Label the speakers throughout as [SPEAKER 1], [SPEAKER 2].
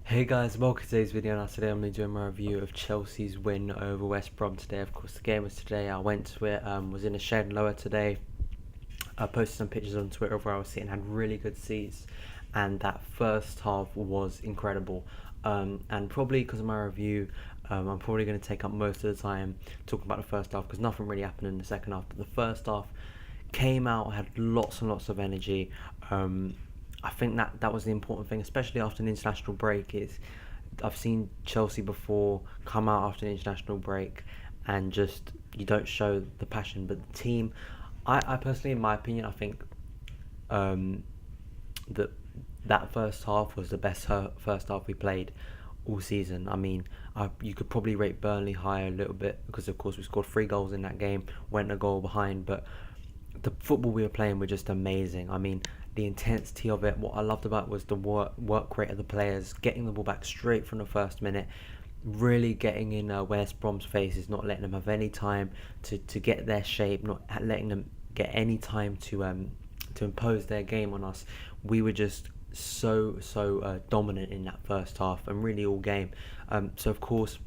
[SPEAKER 1] Hey guys, welcome to today's video. Now today I'm going to be doing my review of Chelsea's win over West Brom today. Of course the game was today. I went to it, was in a shed lower today. I posted some pictures on Twitter of where I was sitting, had really good seats, and that first half was incredible. And probably because of my review, I'm probably going to take up most of the time talking about the first half because nothing really happened in the second half. But the first half came out, had lots and lots of energy. I think that was the important thing, especially after an international break. Is I've seen Chelsea before come out after an international break and just you don't show the passion. But the team, I personally, in my opinion, I think that that first half was the best first half we played all season. I mean, you could probably rate Burnley higher a little bit because, of course, we scored 3 goals in that game, went a goal behind, but the football we were playing were just amazing. I mean, the intensity of it. What I loved about it was the work rate of the players, getting the ball back straight from the first minute, really getting in West Brom's faces, not letting them have any time to get their shape, not letting them get any time to impose their game on us. We were just so dominant in that first half and really all game. So of course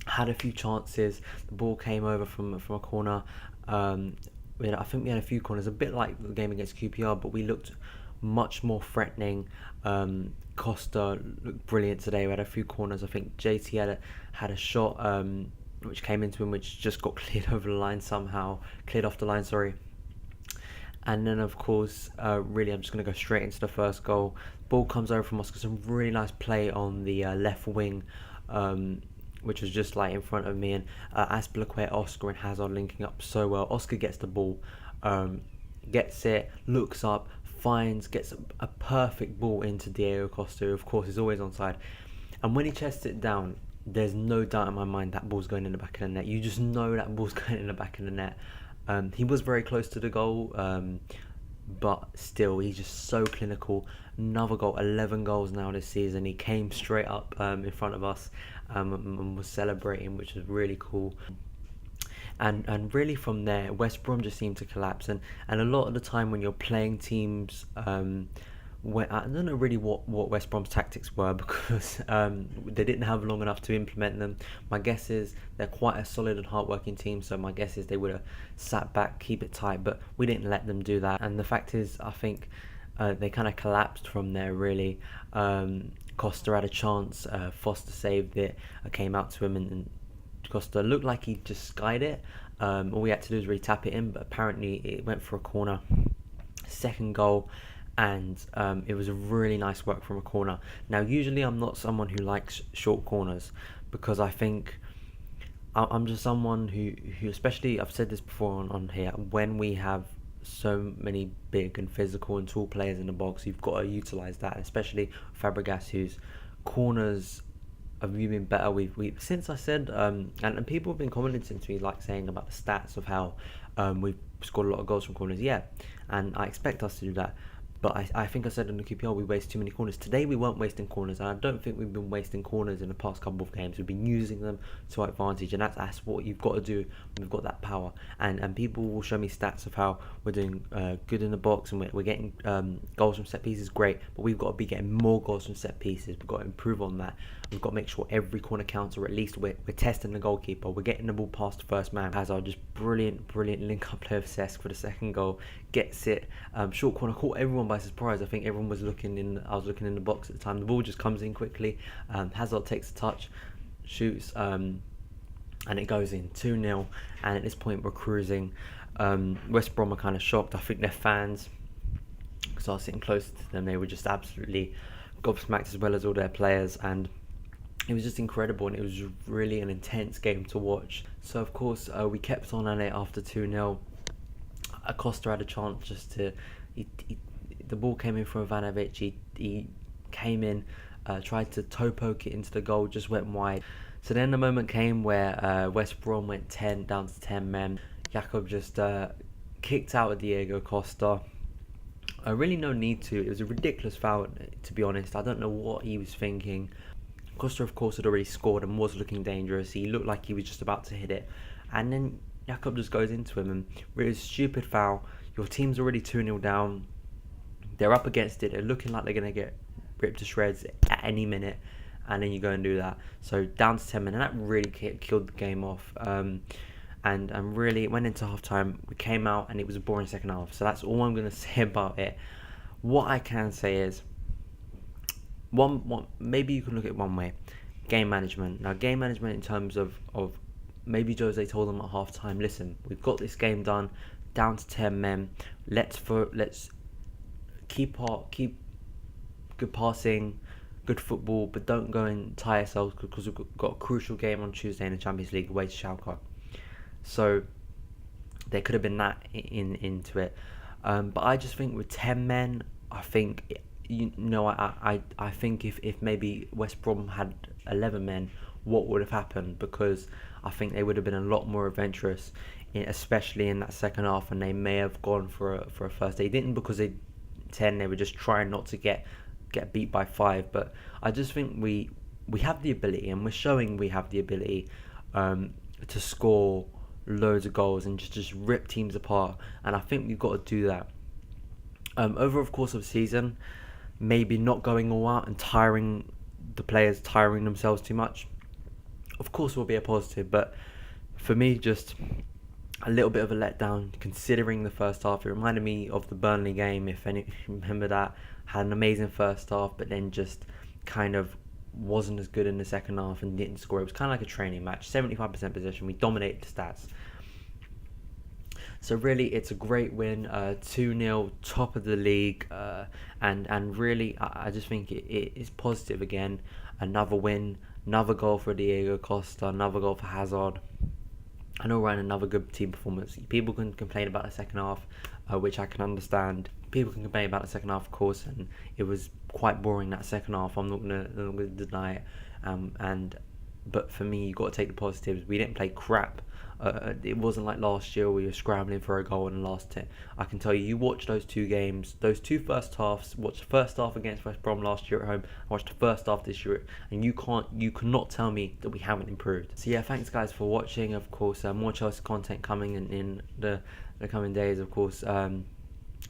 [SPEAKER 1] had a few chances. The ball came over from a corner. I think we had a few corners, a bit like the game against QPR, but we looked much more threatening. Costa looked brilliant today. We had a few corners. I think JT had a shot which came into him, which just got cleared over the line somehow, cleared off the line. Sorry. And then, of course, really, I'm just going to go straight into the first goal. Ball comes over from Oscar. Some really nice play on the left wing, which was just like in front of me. And Aspilicueta, Oscar, and Hazard linking up so well. Oscar gets the ball, gets it, looks up, gets a perfect ball into Diego Costa, who, of course, is always onside. And when he chests it down, there's no doubt in my mind that ball's going in the back of the net. You just know that ball's going in the back of the net. He was very close to the goal, but still, he's just so clinical. Another goal, 11 goals now this season. He came straight up in front of us and was celebrating, which was really cool. And really from there, West Brom just seemed to collapse. And a lot of the time when you're playing teams, I don't know really what West Brom's tactics were because they didn't have long enough to implement them. My guess is they're quite a solid and hard-working team, so my guess is they would have sat back, keep it tight, but we didn't let them do that. And the fact is, I think they kind of collapsed from there, really. Costa had a chance, Foster saved it, I came out to him, and Costa looked like he just skied it. All we had to do was really tap it in, but apparently it went for a corner. Second goal, and it was a really nice work from a corner. Now, usually I'm not someone who likes short corners because I think I'm just someone who especially, I've said this before on here, when we have so many big and physical and tall players in the box, you've got to utilise that, especially Fabregas, whose corners have been better. We've since I said, and people have been commenting to me, like saying about the stats of how we've scored a lot of goals from corners. Yeah, and I expect us to do that. But I think I said in the QPR we waste too many corners. Today we weren't wasting corners, and I don't think we've been wasting corners in the past couple of games. We've been using them to our advantage, and that's what you've got to do when we've got that power. And people will show me stats of how we're doing good in the box, and we're getting goals from set pieces, great, but we've got to be getting more goals from set pieces. We've got to improve on that. We've got to make sure every corner counts, or at least we're testing the goalkeeper. We're getting the ball past the first man. Hazard, just brilliant link-up play of Cesc for the second goal. Gets it, short corner, caught everyone by surprise. I think everyone was looking in. I was looking in the box at the time. The ball just comes in quickly. Hazard takes a touch, shoots, and it goes in 2-0. And at this point, we're cruising. West Brom are kind of shocked. I think their fans, because I was sitting close to them, they were just absolutely gobsmacked as well as all their players. And it was just incredible, and it was really an intense game to watch. So of course, we kept on at it after 2-0. Costa had a chance just to. The ball came in from Ivanovic. He came in, tried to toe poke it into the goal, just went wide. So then the moment came where West Brom went down to 10 men. Jakob just kicked out of Diego Costa. Really no need to. It was a ridiculous foul, to be honest. I don't know what he was thinking. Costa, of course, had already scored and was looking dangerous. He looked like he was just about to hit it. And then Jakob just goes into him, and really stupid foul. Your team's already 2-0 down. They're up against it. They're looking like they're going to get ripped to shreds at any minute. and then you go and do that. So down to 10 men, and that really killed the game off. And really, it went into half time. We came out, and it was a boring second half. So that's all I'm going to say about it. What I can say is, one maybe you can look at it one way. Game management. Now, game management in terms of maybe Jose told them at half time, listen, we've got this game done, down to 10 men. Let's keep good passing, good football, but don't go and tie ourselves, because we've got a crucial game on Tuesday in the Champions League away to Schalke. So there could have been that into it. But I just think with 10 men, I think, I think if maybe West Brom had 11 men, what would have happened? Because I think they would have been a lot more adventurous, especially in that second half, and they may have gone for a first. They didn't, because they were just trying not to get beat by 5. But I just think we have the ability, and we're showing we have the ability to score loads of goals and just rip teams apart, and I think we've got to do that. Over the course of the season, maybe not going all out and tiring themselves too much, of course, will be a positive. But for me, just a little bit of a letdown considering the first half. It reminded me of the Burnley game, if any remember that. Had an amazing first half, but then just kind of wasn't as good in the second half and didn't score. It was kind of like a training match. 75% possession. We dominated the stats. So really, it's a great win, 2-0, top of the league, and really, I just think it is positive again. Another win, another goal for Diego Costa, another goal for Hazard, and all around another good team performance. People can complain about the second half, which I can understand. People can complain about the second half, of course, and it was quite boring, that second half. I'm not gonna deny it. But for me, you got to take the positives. We didn't play crap. It wasn't like last year where you were scrambling for a goal in the last 10. I can tell you, you watch those two games, those two first halves. Watch the first half against West Brom last year at home. Watch the first half this year, and you cannot tell me that we haven't improved. So yeah, thanks guys for watching. Of course, more Chelsea content coming in the coming days. Of course.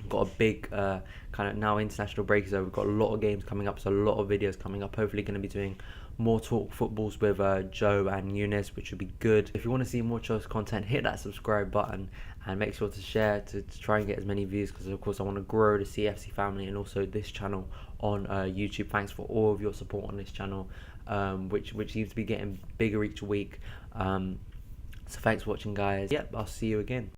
[SPEAKER 1] Got a big kind of, now international break is over, we've got a lot of games coming up, so a lot of videos coming up. Hopefully going to be doing more talk footballs with Joe and Eunice, which would be good. If you want to see more Chelsea content, hit that subscribe button and make sure to share to try and get as many views, because of course I want to grow the CFC family and also this channel on YouTube. Thanks for all of your support on this channel, which seems to be getting bigger each week. So thanks for watching guys. Yep, I'll see you again.